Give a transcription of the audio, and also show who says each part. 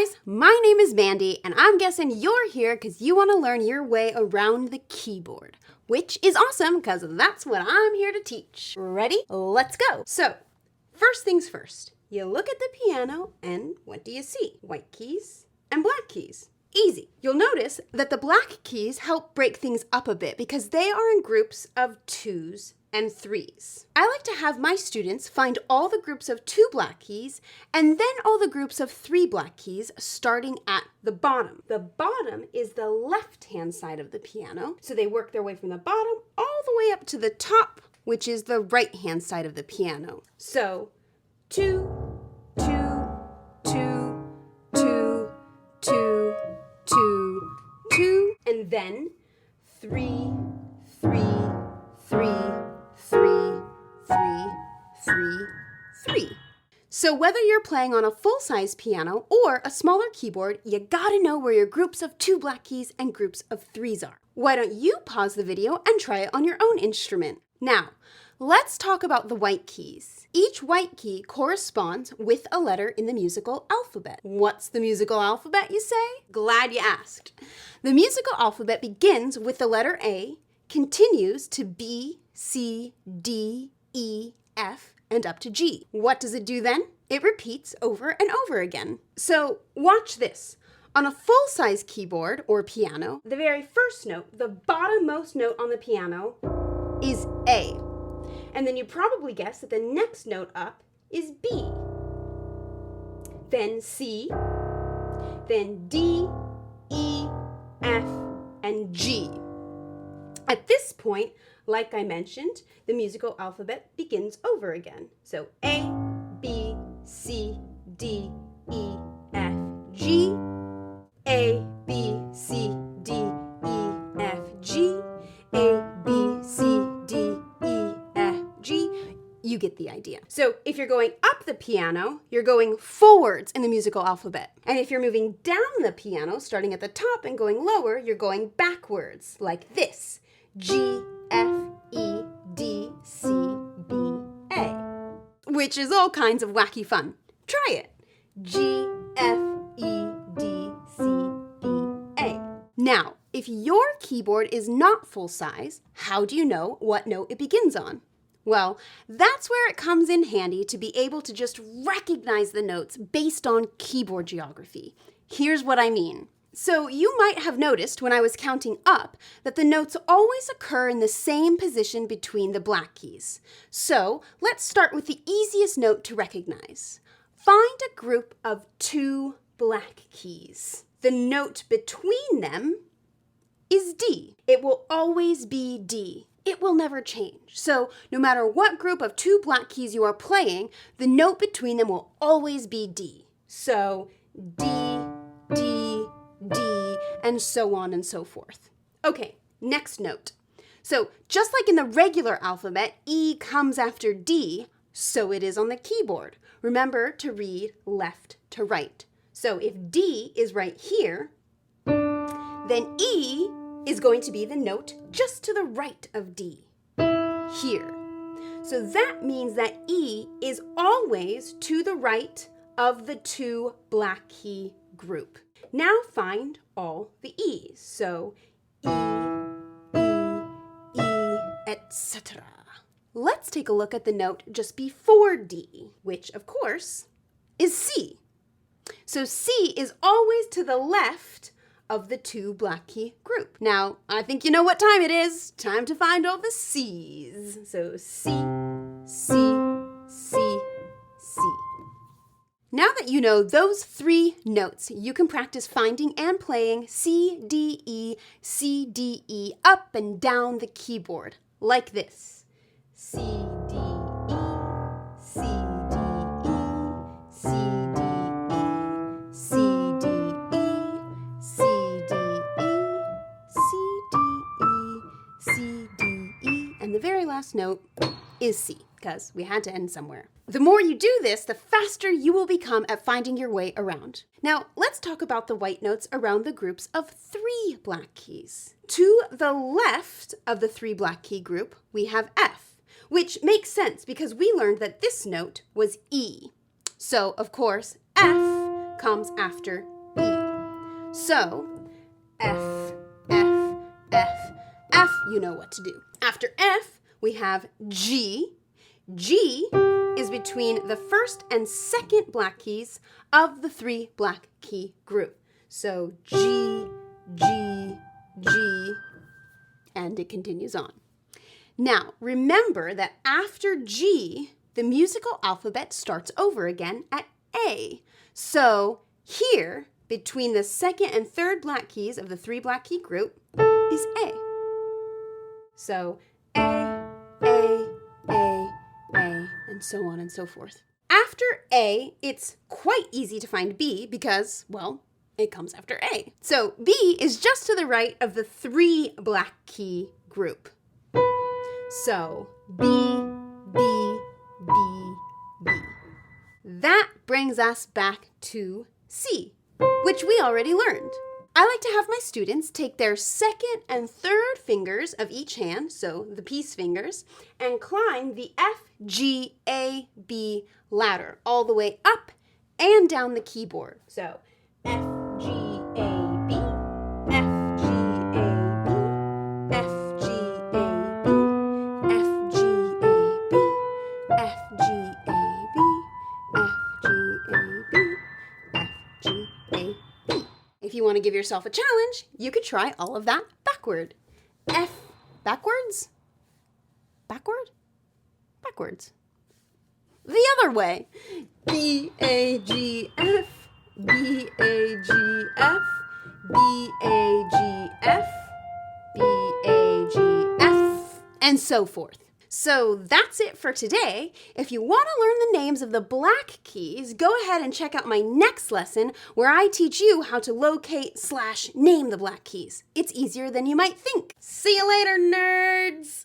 Speaker 1: guys, my name is Mandy, and I'm guessing you're here because you want to learn your way around the keyboard, which is awesome because that's what I'm here to teach. Ready? Let's go. So, first things first, you look at the piano and what do you see? White keys and black keys. Easy. You'll notice that the black keys help break things up a bit because they are in groups of 2s and 3s. I like to have my students find all the groups of 2 black keys and then all the groups of 3 black keys starting at the bottom. The bottom is the left-hand side of the piano, so they work their way from the bottom all the way up to the top, which is the right-hand side of the piano. So, 2, 2, 2, 2, 2, 2, 2, and then 3, 3, 3, 3, 3, 3, 3. So whether you're playing on a full-size piano or a smaller keyboard, you gotta know where your groups of 2 black keys and groups of 3s are. Why don't you pause the video and try it on your own instrument? Now, let's talk about the white keys. Each white key corresponds with a letter in the musical alphabet. What's the musical alphabet, you say? Glad you asked. The musical alphabet begins with the letter A, continues to B, C, D, E, F, and up to G. What does it do then? It repeats over and over again. So watch this. On a full-size keyboard or piano, the very first note, the bottommost note on the piano, is A. And then you probably guess that the next note up is B. Then C, then D, E, F, and G. At this point, like I mentioned, the musical alphabet begins over again. So A, B, C, D, E, F, G, A, B, C, D, E, F, G, A, B, C, D, E, F, G. You get the idea. So if you're going up the piano, you're going forwards in the musical alphabet. And if you're moving down the piano, starting at the top and going lower, you're going backwards, like this. G, F, E, D, C, B, A. Which is all kinds of wacky fun. Try it. G, F, E, D, C, B, A. Now, if your keyboard is not full size, how do you know what note it begins on? Well, that's where it comes in handy to be able to just recognize the notes based on keyboard geography. Here's what I mean. So you might have noticed when I was counting up that the notes always occur in the same position between the black keys. So let's start with the easiest note to recognize. Find a group of 2 black keys. The note between them is D. It will always be D. It will never change. So no matter what group of 2 black keys you are playing, the note between them will always be D. So D, D, D, and so on and so forth. Okay, next note. So just like in the regular alphabet, E comes after D, so it is on the keyboard. Remember to read left to right. So if D is right here, then E is going to be the note just to the right of D, here. So that means that E is always to the right of the 2 black key group. Now find all the E's. So E, E, E, etc. Let's take a look at the note just before D, which of course is C. So C is always to the left of the 2 black key group. Now, I think you know what time it is. Time to find all the C's. So C, C, C, C. Now that you know those 3 notes, you can practice finding and playing C, D, E, C, D, E up and down the keyboard, like this. C, D, E, C, D, E, C, D, E, C, D, E, C, D, E, C, D, E, C, D, E, and the very last note is C, because we had to end somewhere. The more you do this, the faster you will become at finding your way around. Now, let's talk about the white notes around the groups of 3 black keys. To the left of the 3 black key group, we have F, which makes sense because we learned that this note was E. So, of course, F comes after So, F, F, F, F, you know what to do. After F, we have G. G is between the first and second black keys of the 3 black key group. So G, G, G, and it continues on. Now, remember that after G, the musical alphabet starts over again at A. So here, between the second and third black keys of the 3 black key group, is A. So A, and so on and so forth. After A, it's quite easy to find B because, well, it comes after A. So B is just to the right of the 3 black key group. So B, B, B, B. That brings us back to C, which we already learned. I like to have my students take their second and third fingers of each hand, so the peace fingers, and climb the F, G, A, B ladder all the way up and down the keyboard. So F, G, A, B, F, G, A, B, F, G, A, B, F, G, A, B, F, G, A, B, F, G, A, B, F, G, A, B. If you want to give yourself a challenge, you could try all of that backward. F, backwards, backward, backwards. The other way. B, A, G, F, B, A, G, F, B, A, G, F, B, A, G, F, and so forth. So that's it for today. If you want to learn the names of the black keys, go ahead and check out my next lesson where I teach you how to locate/name the black keys. It's easier than you might think. See you later, nerds!